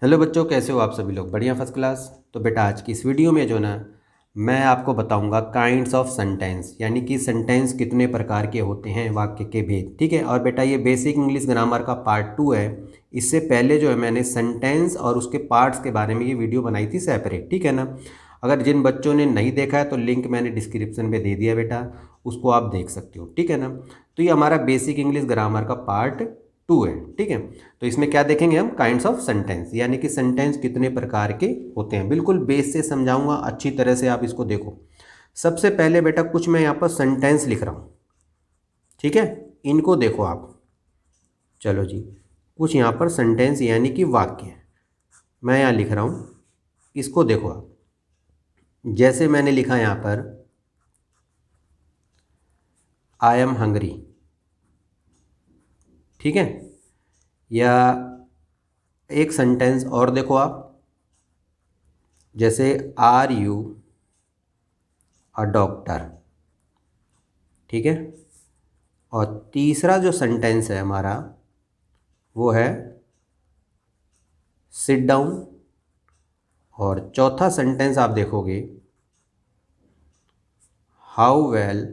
Hello बच्चों, कैसे हो आप सभी लोग? बढ़िया, फर्स्ट क्लास। तो बेटा आज की इस वीडियो में जो ना मैं आपको बताऊंगा काइंड्स ऑफ सेंटेंस, यानी कि सेंटेंस कितने प्रकार के होते हैं, वाक्य के भेद। ठीक है। और बेटा ये बेसिक इंग्लिश ग्रामर का पार्ट 2 है। इससे पहले जो है मैंने सेंटेंस और उसके पार्ट्स के बारे में ये वीडियो बनाई थी सेपरेट। ठीक है ना। अगर जिन बच्चों ने नहीं देखा है तो लिंक मैंने डिस्क्रिप्शन में दे दिया बेटा, उसको आप देख सकते हो। ठीक है ना। तो ये हमारा बेसिक इंग्लिश ग्रामर का पार्ट 2 है। ठीक है। तो इसमें क्या देखेंगे हम? काइंड्स ऑफ सेंटेंस, यानी कि सेंटेंस कितने प्रकार के होते हैं। बिल्कुल बेस से समझाऊंगा, अच्छी तरह से आप इसको देखो। सबसे पहले बेटा कुछ मैं यहाँ पर सेंटेंस लिख रहा हूँ। ठीक है। इनको देखो आप। चलो जी, कुछ यहाँ पर सेंटेंस यानी कि वाक्य मैं यहाँ लिख रहा हूँ। इसको देखो आप। जैसे मैंने लिखा यहाँ पर, आई एम हंग्री। ठीक है। या एक सेंटेंस और देखो आप, जैसे आर यू अ डॉक्टर। ठीक है। और तीसरा जो सेंटेंस है हमारा वो है सिट डाउन। और चौथा सेंटेंस आप देखोगे, हाउ वेल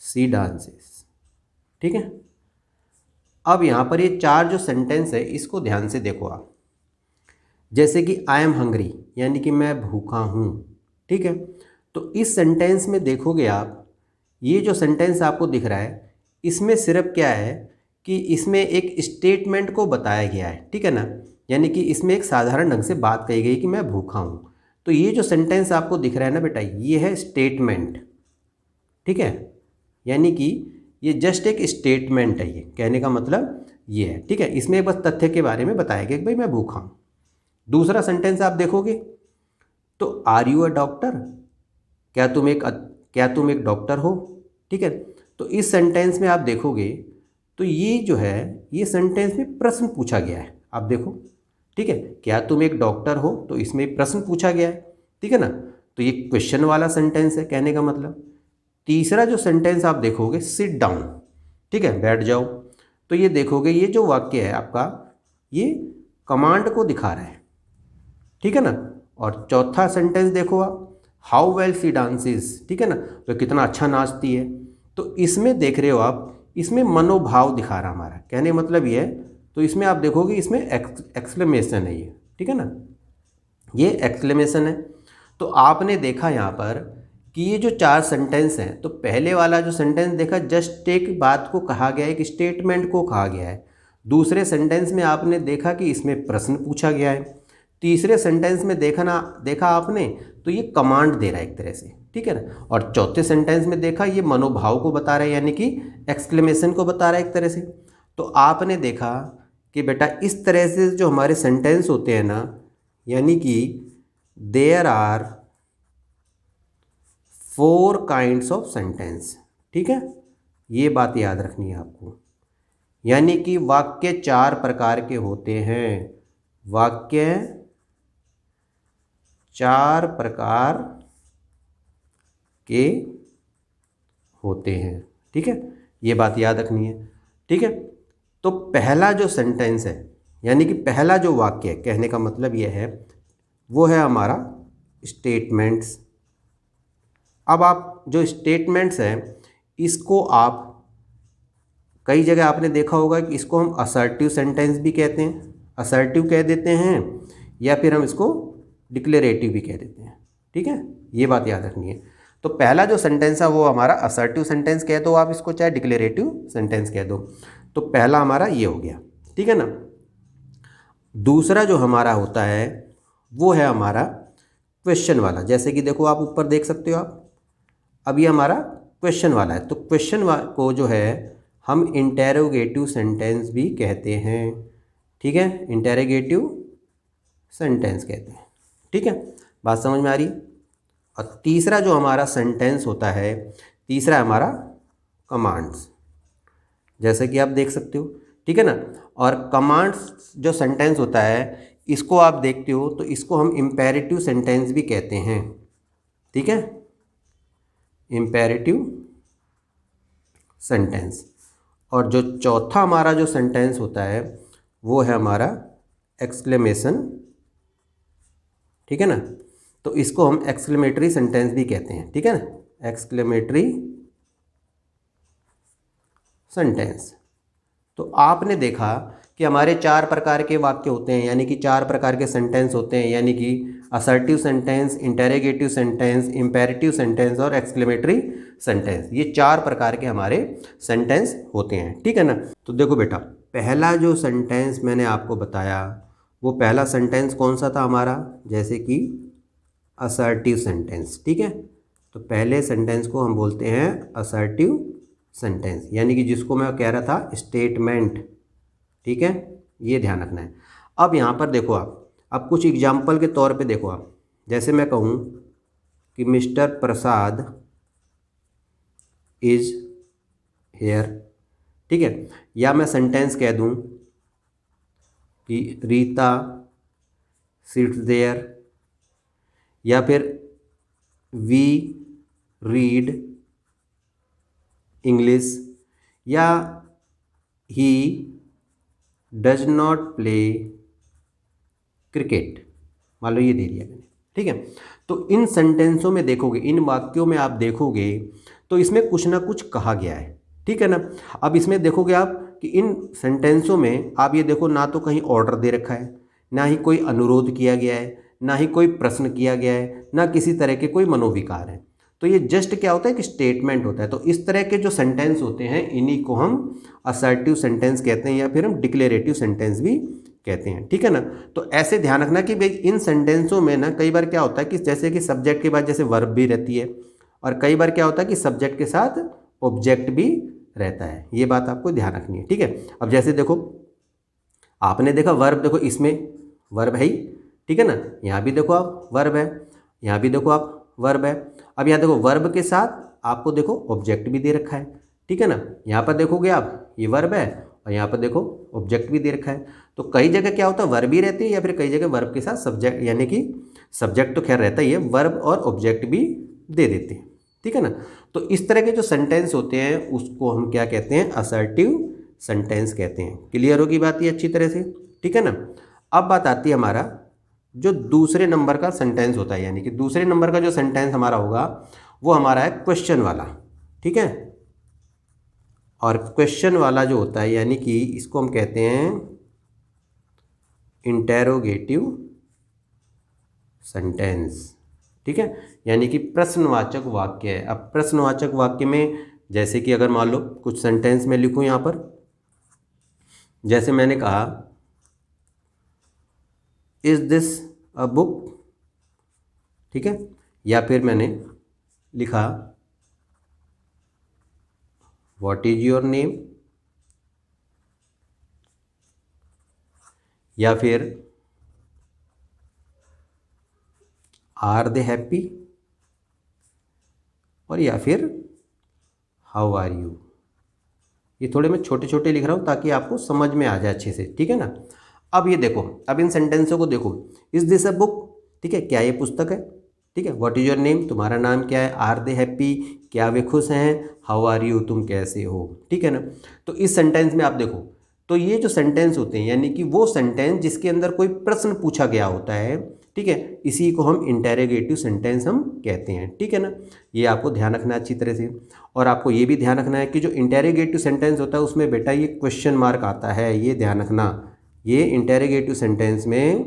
सी डांसेस। ठीक है। अब यहाँ पर ये चार जो सेंटेंस है इसको ध्यान से देखो आप। जैसे कि आई एम हंग्री, यानी कि मैं भूखा हूँ। ठीक है। तो इस सेंटेंस में देखोगे आप, ये जो सेंटेंस आपको दिख रहा है इसमें सिर्फ क्या है कि इसमें एक स्टेटमेंट को बताया गया है। ठीक है ना। यानी कि इसमें एक साधारण ढंग से बात कही गई कि मैं भूखा हूँ। तो ये जो सेंटेंस आपको दिख रहा है ना बेटा, ये है स्टेटमेंट। ठीक है। यानी कि ये जस्ट एक स्टेटमेंट है, ये कहने का मतलब ये है। ठीक है। इसमें बस तथ्य के बारे में बताया गया कि भाई मैं भूखा हूँ। दूसरा सेंटेंस आप देखोगे तो आर यू अ डॉक्टर, क्या तुम एक क्या तुम एक डॉक्टर हो। ठीक है। तो इस सेंटेंस में आप देखोगे तो ये जो है, ये सेंटेंस में प्रश्न पूछा गया है। आप देखो। ठीक है। क्या तुम एक डॉक्टर हो, तो इसमें प्रश्न पूछा गया है। ठीक है ना। तो ये क्वेश्चन वाला सेंटेंस है, कहने का मतलब। तीसरा जो सेंटेंस आप देखोगे, सिट डाउन। ठीक है, बैठ जाओ। तो ये देखोगे, ये जो वाक्य है आपका, ये कमांड को दिखा रहा है। ठीक है ना। और चौथा सेंटेंस देखो आप, हाउ वेल सी डांसेस। ठीक है ना। तो कितना अच्छा नाचती है। तो इसमें देख रहे हो आप, इसमें मनोभाव दिखा रहा हमारा, कहने का मतलब ये है। तो इसमें आप देखोगे इसमें एक्सक्लेमेशन है ये। ठीक है ना। ये एक्सक्लेमेशन है। तो आपने देखा यहाँ पर कि ये जो चार सेंटेंस हैं, तो पहले वाला जो सेंटेंस देखा, जस्ट एक बात को कहा गया है, एक स्टेटमेंट को कहा गया है। दूसरे सेंटेंस में आपने देखा कि इसमें प्रश्न पूछा गया है। तीसरे सेंटेंस में देखा आपने, तो ये कमांड दे रहा है एक तरह से। ठीक है ना। और चौथे सेंटेंस में देखा, ये मनोभाव को बता रहा है, यानी कि एक्सक्लेमेशन को बता रहा है एक तरह से। तो आपने देखा कि बेटा इस तरह से जो हमारे सेंटेंस होते हैं ना, यानी कि there are 4 kinds of sentence. ठीक है। ये बात याद रखनी है आपको। यानी कि वाक्य 4 प्रकार के होते हैं। वाक्य 4 प्रकार के होते हैं। ठीक है। ये बात याद रखनी है। ठीक है। तो पहला जो सेंटेंस है, यानी कि पहला जो वाक्य है, कहने का मतलब यह है, वो है हमारा स्टेटमेंट्स। अब आप जो स्टेटमेंट्स हैं, इसको आप कई जगह आपने देखा होगा कि इसको हम असर्टिव सेंटेंस भी कहते हैं, असर्टिव कह देते हैं, या फिर हम इसको डिक्लेरेटिव भी कह देते हैं। ठीक है। ये बात याद रखनी है। तो पहला जो सेंटेंस है वो हमारा असर्टिव सेंटेंस कह दो आप इसको, चाहे डिक्लेरेटिव सेंटेंस कह दो। तो पहला हमारा ये हो गया। ठीक है ना। दूसरा जो हमारा होता है वो है हमारा क्वेश्चन वाला। जैसे कि देखो आप ऊपर देख सकते हो आप, अब ये हमारा क्वेश्चन वाला है। तो क्वेश्चन को जो है हम इंटेरोगेटिव सेंटेंस भी कहते हैं। ठीक है। इंटेरोगेटिव सेंटेंस कहते हैं। ठीक है। बात समझ में आ रही? और तीसरा जो हमारा सेंटेंस होता है, तीसरा है हमारा कमांड्स, जैसे कि आप देख सकते हो। ठीक है ना। और कमांड्स जो सेंटेंस होता है, इसको आप देखते हो तो इसको हम इम्पेरेटिव सेंटेंस भी कहते हैं। ठीक है। Imperative sentence. और जो चौथा हमारा जो सेंटेंस होता है वो है हमारा एक्सक्लेमेशन, ठीक है ना। तो इसको हम एक्सक्लेमेटरी सेंटेंस भी कहते हैं, ठीक है ना, एक्सक्लेमेटरी सेंटेंस। तो आपने देखा कि हमारे 4 प्रकार के वाक्य होते हैं, यानी कि 4 प्रकार के सेंटेंस होते हैं, यानी कि assertive sentence, interrogative sentence, imperative sentence और एक्सक्लेमेटरी सेंटेंस। ये 4 प्रकार के हमारे सेंटेंस होते हैं, ठीक है ना। तो देखो बेटा, पहला जो सेंटेंस मैंने आपको बताया वो पहला सेंटेंस कौन सा था हमारा, जैसे कि असर्टिव सेंटेंस, ठीक है। तो पहले सेंटेंस को हम बोलते हैं असर्टिव सेंटेंस, यानी कि जिसको मैं कह रहा था स्टेटमेंट, ठीक है, ये ध्यान रखना है। अब यहाँ पर देखो आप, अब कुछ एग्जाम्पल के तौर पे देखो आप, जैसे मैं कहूँ कि मिस्टर प्रसाद इज हेयर, ठीक है, या मैं सेंटेंस कह दूँ कि रीता सिट्स देयर, या फिर वी रीड इंग्लिश, या he does not play cricket, मान लो ये दे दिया मैंने, ठीक है। तो इन सेंटेंसों में देखोगे, इन वाक्यों में आप देखोगे तो इसमें कुछ ना कुछ कहा गया है, ठीक है ना। अब इसमें देखोगे आप कि इन सेंटेंसों में आप ये देखो, ना तो कहीं ऑर्डर दे रखा है, ना ही कोई अनुरोध किया गया है, ना ही कोई प्रश्न किया गया है, ना किसी तरह के कोई मनोविकार है। तो ये जस्ट क्या होता है कि स्टेटमेंट होता है। तो इस तरह के जो सेंटेंस होते हैं इन्हीं को हम असर्टिव सेंटेंस कहते हैं, या फिर हम डिक्लेरेटिव सेंटेंस भी कहते हैं, ठीक है ना। तो ऐसे ध्यान रखना कि भाई इन सेंटेंसों में ना कई बार क्या होता है कि जैसे कि सब्जेक्ट के बाद जैसे वर्ब भी रहती है, और कई बार क्या होता है कि सब्जेक्ट के साथ ऑब्जेक्ट भी रहता है। ये बात आपको ध्यान रखनी है, ठीक है। अब जैसे देखो, आपने देखा वर्ब, देखो इसमें वर्ब है ही, ठीक है ना, यहाँ भी देखो आप वर्ब है, यहाँ भी देखो आप वर्ब है। अब यहाँ देखो वर्ब के साथ आपको देखो ऑब्जेक्ट भी दे रखा है, ठीक है ना। यहाँ पर देखोगे आप ये वर्ब है, और यहाँ पर देखो ऑब्जेक्ट भी दे रखा है। तो कई जगह क्या होता है वर्ब भी रहती है, या फिर कई जगह वर्ब के साथ सब्जेक्ट, यानी कि सब्जेक्ट तो खैर रहता ही है, वर्ब और ऑब्जेक्ट भी दे देते हैं, ठीक है ना। तो इस तरह के जो सेंटेंस होते हैं उसको हम क्या कहते हैं, असर्टिव सेंटेंस कहते हैं। क्लियर होगी बात ये अच्छी तरह से, ठीक है ना। अब बात आती है हमारा जो दूसरे नंबर का सेंटेंस होता है, यानी कि दूसरे नंबर का जो सेंटेंस हमारा होगा वो हमारा है क्वेश्चन वाला, ठीक है। और क्वेश्चन वाला जो होता है, यानी कि इसको हम कहते हैं इंटेरोगेटिव सेंटेंस, ठीक है, यानी कि प्रश्नवाचक वाक्य है। अब प्रश्नवाचक वाक्य में जैसे कि अगर मान लो कुछ सेंटेंस में लिखूं यहाँ पर, जैसे मैंने कहा इज दिस अ बुक, ठीक है, या फिर मैंने लिखा व्हाट इज योर नेम, या फिर आर दे हैप्पी, और या फिर हाउ आर यू। ये थोड़े मैं छोटे छोटे लिख रहा हूँ ताकि आपको समझ में आ जाए अच्छे से, ठीक है ना। अब ये देखो, अब इन सेंटेंसों को देखो, इज दिस अ बुक, ठीक है, क्या ये पुस्तक है, ठीक है, व्हाट इज योर नेम, तुम्हारा नाम क्या है, आर दे हैप्पी, क्या वे खुश हैं, हाउ आर यू, तुम कैसे हो, ठीक है ना। तो इस सेंटेंस में आप देखो, तो ये जो सेंटेंस होते हैं यानी कि वो सेंटेंस जिसके अंदर कोई प्रश्न पूछा गया होता है, ठीक है, इसी को हम इंटेरोगेटिव सेंटेंस हम कहते हैं, ठीक है ना। ये आपको ध्यान रखना है अच्छी तरह से। और आपको ये भी ध्यान रखना है कि जो इंटेरोगेटिव सेंटेंस होता है उसमें बेटा ये क्वेश्चन मार्क आता है, ये ध्यान रखना। ये इंटेरोगेटिव सेंटेंस में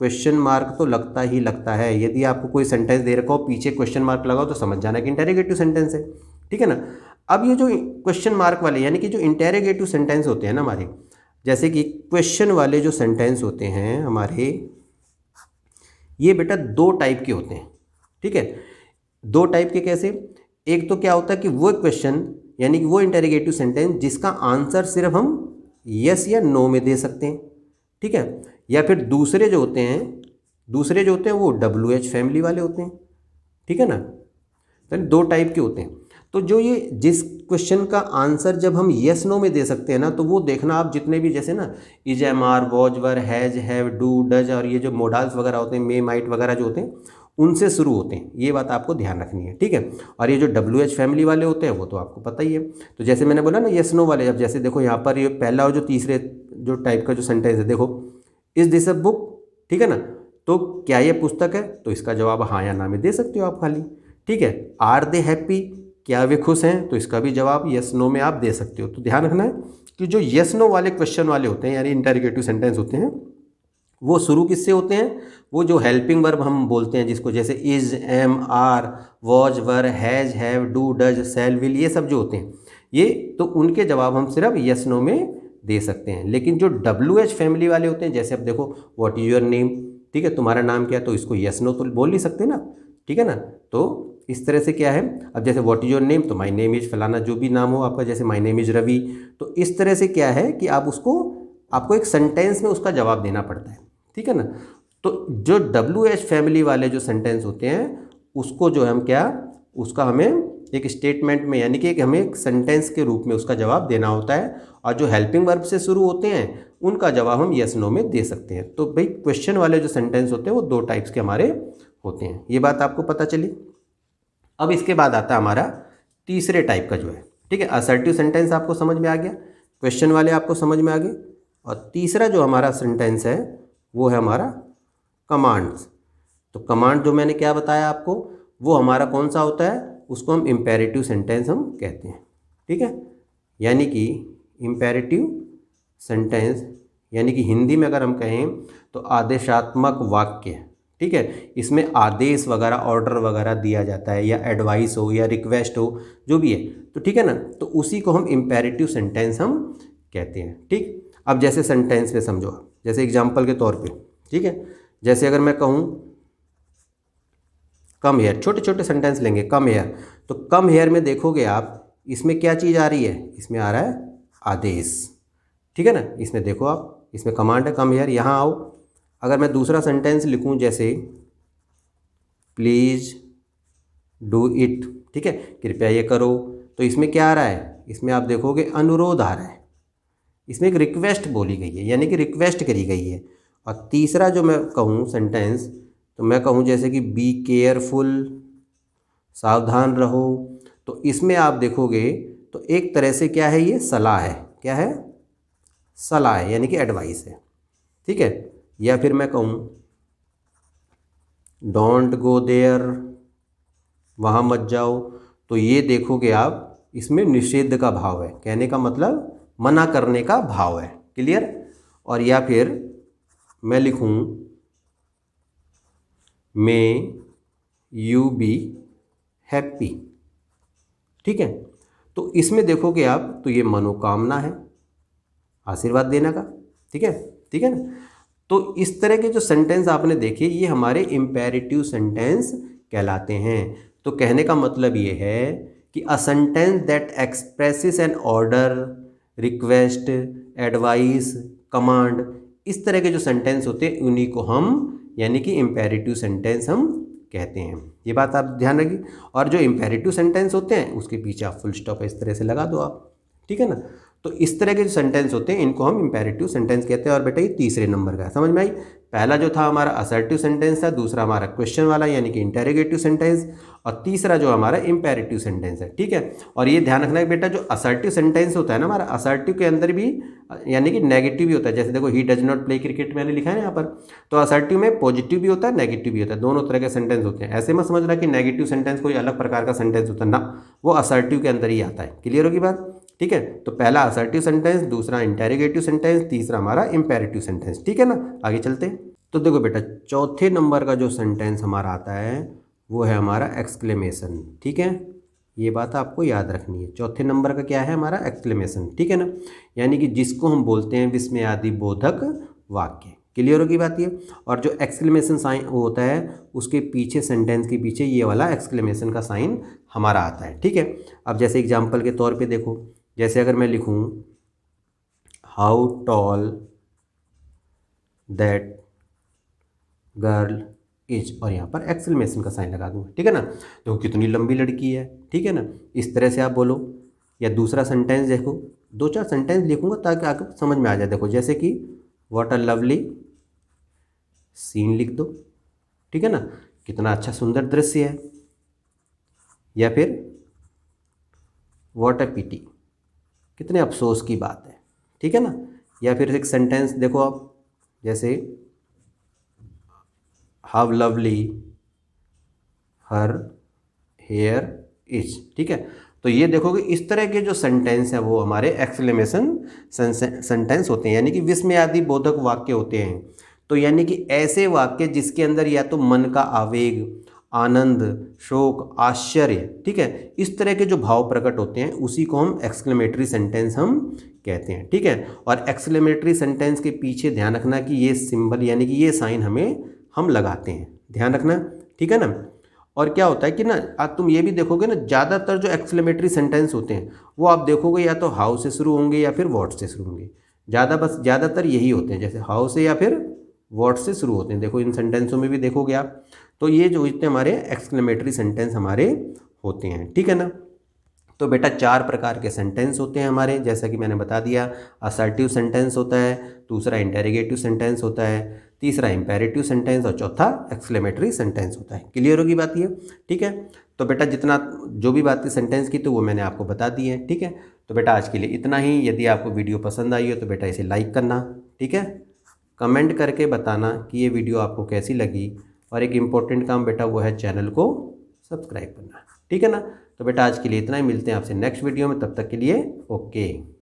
क्वेश्चन मार्क तो लगता ही लगता है। यदि आपको कोई सेंटेंस दे रखा हो पीछे क्वेश्चन मार्क लगाओ तो समझ जाना कि इंटेरोगेटिव सेंटेंस है, ठीक है ना। अब ये जो क्वेश्चन मार्क वाले यानी कि जो इंटेरोगेटिव सेंटेंस होते हैं ना हमारे, जैसे कि क्वेश्चन वाले जो सेंटेंस होते हैं हमारे, ये बेटा दो टाइप के होते हैं, ठीक है। दो टाइप के कैसे, एक तो क्या होता है कि वो क्वेश्चन यानी कि वो इंटेरोगेटिव सेंटेंस जिसका आंसर सिर्फ हम यस या नो में दे सकते हैं, ठीक है। या फिर दूसरे जो होते हैं वो WH फैमिली वाले होते हैं, ठीक है ना। तो दो टाइप के होते हैं। तो जो ये जिस क्वेश्चन का आंसर जब हम येस नो में दे सकते हैं ना, तो वो देखना आप जितने भी जैसे ना is, am, are, was, were, has, have, do, does और ये जो मोडाल्स वगैरह होते हैं, मे, माइट वगैरह जो होते हैं उनसे शुरू होते हैं। ये बात आपको ध्यान रखनी है, ठीक है। और ये जो WH फैमिली वाले होते हैं वो तो आपको पता ही है। तो जैसे मैंने बोला ना येस नो वाले, अब जैसे देखो यहाँ पर ये पहला और जो तीसरे जो टाइप का जो सेंटेंस है, देखो इज दिस अ बुक, ठीक है ना। तो क्या ये पुस्तक है, तो इसका जवाब हाँ या ना में दे सकते हो आप खाली, ठीक है। आर दे हैप्पी, क्या वे खुश हैं, तो इसका भी जवाब यस नो में आप दे सकते हो। तो ध्यान रखना है कि जो यस नो वाले क्वेश्चन वाले होते हैं यानी इंटरोगेटिव सेंटेंस होते हैं, वो शुरू किससे होते हैं, वो जो हेल्पिंग वर्ब हम बोलते हैं जिसको, जैसे is, am, are, was, were, has, have, do, does, shall, will, ये सब जो होते हैं ये, तो उनके जवाब हम सिर्फ यस नो में दे सकते हैं। लेकिन जो डब्ल्यू एच फैमिली वाले होते हैं, जैसे अब देखो व्हाट इज योर नेम, ठीक है, तुम्हारा नाम क्या है, तो इसको यस नो तो बोल नहीं सकते ना, ठीक है ना। तो इस तरह से क्या है, अब जैसे व्हाट इज योर नेम, तो माय नेम इज फलाना, जो भी नाम हो आपका, जैसे माय नेम इज रवि, तो इस तरह से क्या है कि आप उसको, आपको एक सेंटेंस में उसका जवाब देना पड़ता है, ठीक है ना। तो जो डब्ल्यू एच फैमिली वाले जो सेंटेंस होते हैं उसको जो हम क्या, उसका हमें एक स्टेटमेंट में यानी कि एक हमें एक सेंटेंस के रूप में उसका जवाब देना होता है, और जो हेल्पिंग वर्ब से शुरू होते हैं उनका जवाब हम यस नो में दे सकते हैं। तो भाई क्वेश्चन वाले जो सेंटेंस होते हैं वो दो टाइप्स के हमारे होते हैं, ये बात आपको पता चली। अब इसके बाद आता है हमारा तीसरे टाइप का जो है, ठीक है, असर्टिव सेंटेंस आपको समझ में आ गया, क्वेश्चन वाले आपको समझ में आ गए। और तीसरा जो हमारा सेंटेंस है वो है हमारा कमांड्स। तो कमांड जो मैंने क्या बताया आपको, वो हमारा कौन सा होता है, उसको हम इम्पेरेटिव सेंटेंस हम कहते हैं, ठीक है। यानी कि इम्पेरेटिव सेंटेंस यानी कि हिंदी में अगर हम कहें तो आदेशात्मक वाक्य, ठीक है। इसमें आदेश वगैरह, ऑर्डर वगैरह दिया जाता है, या एडवाइस हो या रिक्वेस्ट हो, जो भी है, तो ठीक है ना, तो उसी को हम इम्पेरेटिव सेंटेंस हम कहते हैं, ठीक। अब जैसे सेंटेंस पे समझो, जैसे एग्जाम्पल के तौर पे, ठीक है, जैसे अगर मैं कहूँ कम हेयर, छोटे छोटे सेंटेंस लेंगे, कम हेयर, तो कम हेयर में देखोगे आप, इसमें क्या चीज़ आ रही है, इसमें आ रहा है आदेश, ठीक है ना। इसमें देखो आप, इसमें कमांड है कम हेयर, यहाँ आओ। अगर मैं दूसरा सेंटेंस लिखूँ जैसे प्लीज़ डू इट, ठीक है, कृपया ये करो, तो इसमें क्या आ रहा है, इसमें आप देखोगे अनुरोध आ रहा है, इसमें एक रिक्वेस्ट बोली गई है यानी कि रिक्वेस्ट करी गई है। और तीसरा जो मैं कहूँ सेंटेंस, तो मैं कहूँ जैसे कि बी केयरफुल, सावधान रहो, तो इसमें आप देखोगे तो एक तरह से क्या है, ये सलाह है, क्या है, सलाह है यानी कि एडवाइस है, ठीक है। या फिर मैं कहूँ डोंट गो देयर, वहाँ मत जाओ, तो ये देखोगे आप, इसमें निषेध का भाव है, कहने का मतलब मना करने का भाव है, क्लियर। और या फिर मैं लिखूँ मे यू बी हैप्पी, ठीक है, तो इसमें देखोगे आप तो ये मनोकामना है, आशीर्वाद देने का, ठीक है, ठीक है ना। तो इस तरह के जो सेंटेंस आपने देखे ये हमारे इम्पेरेटिव सेंटेंस कहलाते हैं। तो कहने का मतलब ये है कि a sentence that expresses an order, request, advice, command, इस तरह के जो सेंटेंस होते हैं उन्हीं को हम यानी कि इम्पेरेटिव सेंटेंस हम कहते हैं, ये बात आप ध्यान रखिए। और जो इम्पेरेटिव सेंटेंस होते हैं उसके पीछे आप फुल स्टॉप इस तरह से लगा दो आप, ठीक है ना। तो इस तरह के जो सेंटेंस होते हैं इनको हम इम्पेरेटिव सेंटेंस कहते हैं। और बेटा ये तीसरे नंबर का है, समझ में आई। पहला जो था हमारा असर्टिव सेंटेंस था, दूसरा हमारा क्वेश्चन वाला यानी कि इंटेरोगेटिव सेंटेंस, और तीसरा जो हमारा इम्पेरेटिव सेंटेंस है, ठीक है। और ये ध्यान रखना है बेटा, जो असर्टिव सेंटेंस होता है ना हमारा, असर्टिव के अंदर भी यानी कि नेगेटिव भी होता है। जैसे देखो he does not play cricket मैंने लिखा है ना यहाँ पर, तो असर्टिव में पॉजिटिव भी होता है नेगेटिव भी होता है, दोनों तरह के सेंटेंस होते हैं। ऐसे मत समझना कि नेगेटिव सेंटेंस कोई अलग प्रकार का सेंटेंस होता है ना, वो असर्टिव के अंदर ही आता है, क्लियर होगी बात, ठीक है। तो पहला असर्टिव सेंटेंस, दूसरा इंटेरोगेटिव सेंटेंस, तीसरा हमारा इंपेरेटिव सेंटेंस, ठीक है ना। आगे चलते हैं। तो देखो बेटा चौथे नंबर का जो सेंटेंस हमारा आता है वो है हमारा एक्सक्लेमेशन, ठीक है, ये बात आपको याद रखनी है। चौथे नंबर का क्या है हमारा, एक्सक्लेमेशन, ठीक है ना, यानी कि जिसको हम बोलते हैं विस्मयादि बोधक वाक्य, क्लियर होगी बात ये। और जो एक्सक्लेमेशन साइन होता है उसके पीछे, सेंटेंस के पीछे ये वाला एक्सक्लेमेशन का साइन हमारा आता है, ठीक है। अब जैसे एग्जाम्पल के तौर पे देखो, जैसे अगर मैं लिखूं how tall that girl is, और यहाँ पर एक्सक्लेमेशन का साइन लगा दूंगा, ठीक है ना। देखो कितनी लंबी लड़की है, ठीक है ना, इस तरह से आप बोलो। या दूसरा सेंटेंस देखो, दो चार सेंटेंस लिखूंगा ताकि आपको समझ में आ जाए। देखो जैसे कि व्हाट अ लवली सीन लिख दो, ठीक है ना, कितना अच्छा सुंदर दृश्य है। या फिर व्हाट अ पिटी, कितने अफसोस की बात है, ठीक है ना। या फिर एक सेंटेंस देखो आप, जैसे how lovely her here is, ठीक है। तो ये देखोगे इस तरह के जो सेंटेंस हैं वो हमारे एक्सक्लेमेशन सेंटेंस होते हैं, यानी कि विस्मयादि बोधक वाक्य होते हैं। तो यानी कि ऐसे वाक्य जिसके अंदर या तो मन का आवेग, आनंद, शोक, आश्चर्य, ठीक है, इस तरह के जो भाव प्रकट होते हैं उसी को हम एक्सक्लेमेटरी सेंटेंस हम कहते हैं, ठीक है। और एक्सक्लेमेटरी सेंटेंस के पीछे ध्यान रखना कि ये सिंबल यानी कि ये साइन हम लगाते हैं, ध्यान रखना, ठीक है ना। और क्या होता है कि ना आज तुम ये भी देखोगे ना, ज़्यादातर जो एक्सक्लेमेटरी सेंटेंस होते हैं वो आप देखोगे या तो हाउ से शुरू होंगे या फिर व्हाट से शुरू होंगे, ज़्यादातर यही होते हैं, जैसे हाउ से या फिर व्हाट से शुरू होते हैं। देखो इन सेंटेंसों में भी देखोगे आप, तो ये जो इतने हमारे एक्सक्लेमेटरी सेंटेंस हमारे होते हैं, ठीक है ना। तो बेटा 4 प्रकार के सेंटेंस होते हैं हमारे, जैसा कि मैंने बता दिया। असर्टिव सेंटेंस होता है, दूसरा इंटेरोगेटिव सेंटेंस होता है, तीसरा इंपेरेटिव सेंटेंस और चौथा एक्सक्लेमेटरी सेंटेंस होता है। क्लियर होगी बात ये, ठीक है। तो बेटा जितना जो भी बातें सेंटेंस की तो वो मैंने आपको बता दी है, ठीक है। तो बेटा आज के लिए इतना ही। यदि आपको वीडियो पसंद आई हो तो बेटा इसे लाइक करना, ठीक है। कमेंट करके बताना कि ये वीडियो आपको कैसी लगी, और एक इम्पोर्टेंट काम बेटा वो है चैनल को सब्सक्राइब करना, ठीक है ना। तो बेटा आज के लिए इतना ही, मिलते हैं आपसे नेक्स्ट वीडियो में, तब तक के लिए ओके।